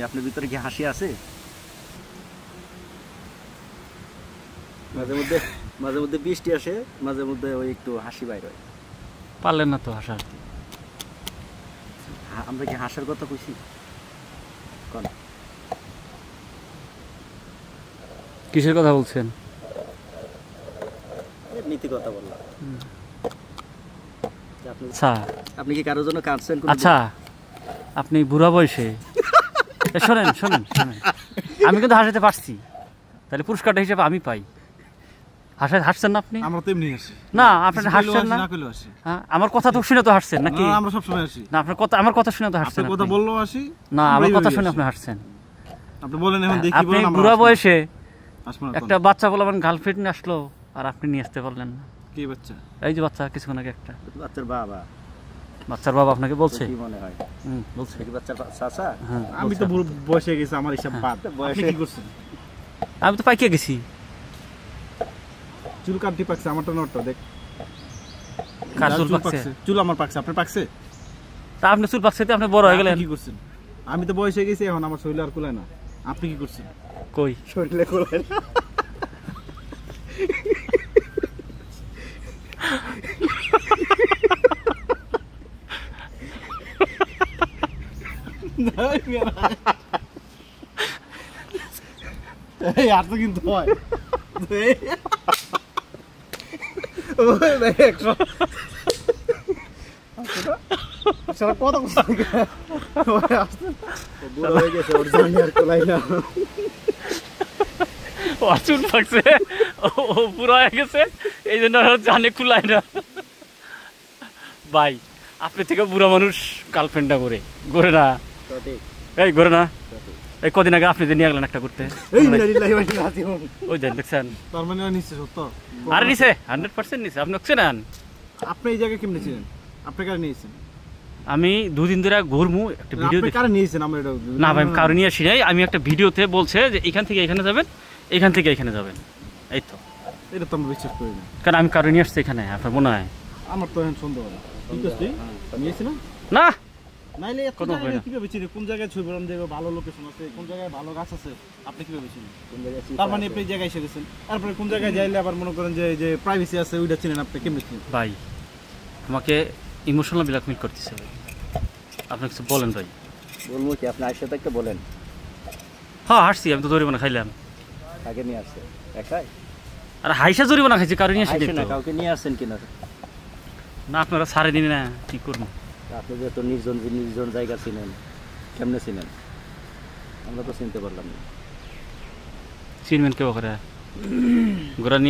আপনার ভিতরে কি হাসি আছে? মাঝে মধ্যে বৃষ্টি আসে, মাঝে মধ্যে ওই একটু হাসি বাইর হয়। পারলেন না তো হাসার। আমরা কি হাসার কথা কইছি? কোন কিসের কথা বলছেন? নীতি কথা বললাম। আচ্ছা, আপনি কি কারোর জন্য কাঁদছেন? আচ্ছা, আপনি বুড়া বয়সে শোনেন শোনেন শোনেন, আমি কিন্তু হাসাতে পারছি, তাহলে পুরস্কারটা হিসেবে আমি পাই। হাসছেন না আপনি? আমরা তো এমনি হাসি না, আপনি হাসছেন না। হ্যাঁ, আমার কথা তো শুনে তো হাসছেন নাকি? না, আমরা সব সময় হাসি। না, আপনার কথা, আমার কথা শুনে তো হাসছেন। আপনার কথা বললো হাসি না, আমার কথা শুনে আপনি হাসছেন। আপনি বলেন এখন দেখি, আপনি বলেন আমরা বুড়া বয়সে একটা বাচ্চা বলবেন গার্লফ্রেন্ড আসলো, আর আপনি নিয়ে আসতে পারলেন না। কি বাচ্চা? এই যে বাচ্চা কিছুক্ষণ আগে একটা বাচ্চার বাবা। বাচ্চার বাবা আপনাকে বলছে? কি মনে হয়? বলছে কি বাচ্চার চাচা? হ্যাঁ, আমি তো বয়সে গেছি, আমার হিসাব বাদ। আপনি কি করছেন? আমি তো পাইকে গেছি। চুল কাটতে পাকছে, আমারটা নটটা দেখ। কার চুল পাকছে? চুল আমার পাকছে, আপনার পাকছে? তা আপনি চুল পাকছে তো আপনি বড় হয়ে গেলেন। কি করছেন? আমি তো বয়সে গেছি, এখন আমার শরীর আর কুলায় না। আপনি কি করছেন? কই শরীরে কুলায় না? আর তো কিন্তু হয় চুল পাকছে, ও পুরো হয়ে গেছে, এই জন্য জানে কুলায় না। ভাই, আপনি থেকে বুড়া মানুষ গার্লফ্রেন্ডটা ঘুরে না, এই ঘুরে না। এই কদিন আগে আপনি যে নিয়ে গেলেন একটা ঘুরতে, ওই দেন দেখছেন? তার মানে নিচ্ছে সত্য? আরে নিছে, 100% নিছে। আপনি চেনেন? আপনি এই জায়গায় কেমনে ছিলেন? আপনি কারে নিয়েছেন? আমি দুদিন ধরে ঘুরমু, একটা ভিডিও আপনি কারে নিয়েছেন? আমরা এটা না ভাই, কারণ নিয়ে আসি নাই। আমি একটা ভিডিওতে বলছে যে এখান থেকে এখানে যাবেন, এখান থেকে এখানে যাবেন, এই তো। এটা তো আমরা বিশ্বাস করি না, কারণ আমি কারণ নিয়ে আসছি এখানে, আপনার মনে হয়? আমার তো এখন সন্দেহ হয়। ঠিক আছে, নিয়েছি না? না, নাইলে এত জায়গায় কিভাবে চিনি? কোন জায়গায় ছবি বললাম যে ভালো লোকেশন আছে, কোন জায়গায় ভালো গাছ আছে, আপনি কিভাবে চিনেন? তার মানে আপনি এই জায়গায় এসে গেছেন, তারপরে কোন জায়গায় যাইলে আবার মনে করেন যে যে প্রাইভেসি আছে ওইটা চিনেন, আপনি কেমনে চিনেন? ভাই, আমাকে ইমোশনাল ব্ল্যাকমেল করতেছে ভাই। আপনি কিছু বলেন ভাই। বলবো কি? আপনি আইসা থাকতে বলেন। হ্যাঁ, হাসছি, আমি তো জরিমানা খাইলাম। আগে নিয়ে আসছে একাই? আর হাইসা জরিমানা খাইছি, কারণ নিয়ে আসি না, কাউকে নিয়ে আসছেন কিনা? না, আপনারা সারে দিন না, কি করবো? আপনি যেহেতু নির্জন জায়গা চিনেন, কেমনে চিনেন? আমরা তো চিনতে পারলাম না। চিনবেন কেউ করে ঘোরা নিয়ে